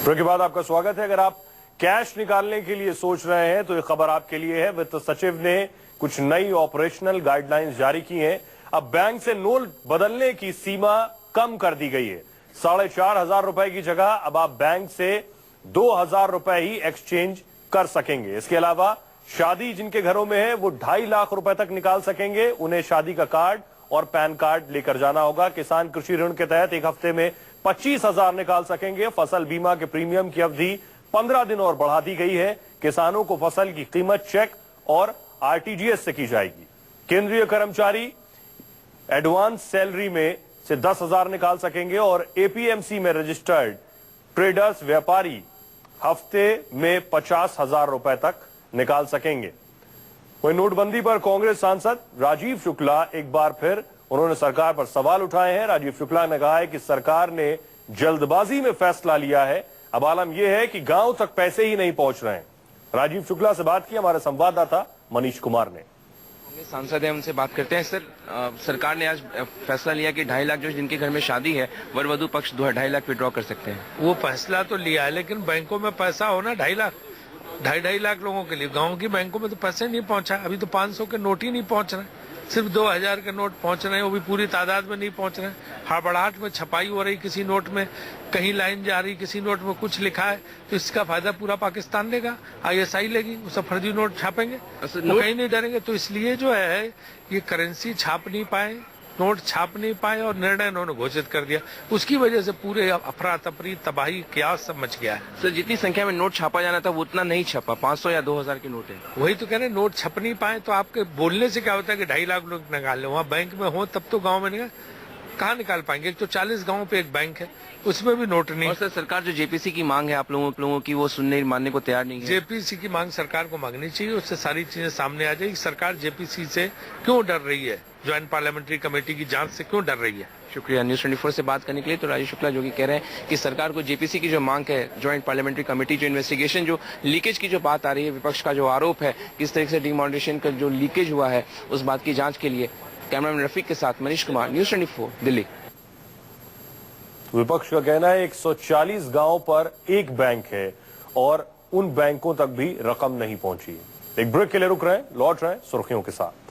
Break के बाद आपका स्वागत है। अगर आप कैश निकालने के लिए सोच रहे हैं तो ये खबर आपके लिए है। वित्त सचिव ने कुछ नई ऑपरेशनल गाइडलाइंस जारी की हैं। अब बैंक से नोट बदलने की सीमा कम कर दी गई है। 4,500 रुपए की जगह अब आप बैंक से 2,000 रुपए ही एक्सचेंज कर सकेंगे। इसके अलावा शादी जिनके घरों में है वो 2.5 लाख रुपए तक निकाल सकेंगे। उन्हें शादी का कार्ड और पैन कार्ड लेकर जाना होगा। किसान कृषि ऋण के तहत एक हफ्ते में 25,000 निकाल सकेंगे। फसल बीमा के प्रीमियम की अवधि 15 दिन और बढ़ा दी गई है। किसानों को फसल की कीमत चेक और आरटीजीएस से की जाएगी। केंद्रीय कर्मचारी एडवांस सैलरी में से 10,000 निकाल सकेंगे और एपीएमसी में रजिस्टर्ड ट्रेडर्स व्यापारी हफ्ते में 50,000 रुपए तक निकाल सकेंगे। वहीं नोटबंदी पर कांग्रेस सांसद राजीव शुक्ला एक बार फिर उन्होंने सरकार पर सवाल उठाए हैं। राजीव शुक्ला ने कहा है कि सरकार ने जल्दबाजी में फैसला लिया है। अब आलम यह है कि गांव तक पैसे ही नहीं पहुंच रहे हैं। राजीव शुक्ला से बात की हमारे संवाददाता मनीष कुमार ने। सांसद है, उनसे बात करते हैं। सर, सरकार ने आज फैसला लिया कि 2.5 लाख जो जिनके घर में शादी है वर वधु पक्ष 2.5 लाख विड्रॉ कर सकते हैं। वो फैसला तो लिया है, लेकिन बैंकों में पैसा होना 2.5 लाख लोगों के लिए। गांव की बैंकों में तो पैसे नहीं पहुंचा। अभी तो 500 के नोट ही नहीं पहुंच रहे, सिर्फ 2,000 के नोट पहुंच रहे हैं, वो भी पूरी तादाद में नहीं पहुंच रहे हैं। हड़बड़ाहट में छपाई हो रही, किसी नोट में कहीं लाइन जा रही, किसी नोट में कुछ लिखा है, तो इसका फायदा पूरा पाकिस्तान लेगा, आईएसआई लेगी, वो सब फर्जी नोट छापेंगे, तो कहीं नहीं डरेंगे। तो इसलिए जो है ये करेंसी छाप नहीं पाए, नोट छाप नहीं पाए और निर्णय उन्होंने घोषित कर दिया। उसकी वजह से पूरे अफरा तफरी तबाही क्या सब मच गया है। सर, जितनी संख्या में नोट छापा जाना था वो उतना नहीं छपा, 500 या 2,000 के नोट है। वही तो कह रहे, नोट छप नहीं पाए तो आपके बोलने से क्या होता है कि 2.5 लाख लोग निकाल ले। वहाँ बैंक में हो तब तो गाँव में निकाल, कहाँ निकाल पाएंगे। एक तो 40 गाँव पे एक बैंक है, उसमें भी नोट नहीं। और सर, सरकार जो जेपीसी की मांग है आप लोगों की, वो सुनने मानने को तैयार नहीं है। जेपीसी की मांग सरकार को मांगनी चाहिए, उससे सारी चीजें सामने आ जाएगी। सरकार जेपीसी से क्यों डर रही है, ज्वाइंट पार्लियामेंट्री कमेटी की जांच से क्यों डर रही है। शुक्रिया न्यूज 24 से बात करने के लिए। तो राजीव शुक्ला जो कि कह रहे हैं कि सरकार को जेपीसी की जो मांग है, ज्वाइंट पार्लियामेंट्री कमेटी जो इन्वेस्टिगेशन, जो लीकेज की जो बात आ रही है, विपक्ष का जो आरोप है किस तरह से डिमॉनिटाइजेशन का जो लीकेज हुआ है, उस बात की जांच के लिए कैमरामैन रफीक के साथ मनीष कुमार, न्यूज 24 दिल्ली। विपक्ष का कहना है 140 गांव पर एक बैंक है और उन बैंकों तक भी रकम नहीं पहुंची। एक ब्रेक के लिए रुक रहे हैं, लौट रहे हैं सुर्खियों के साथ।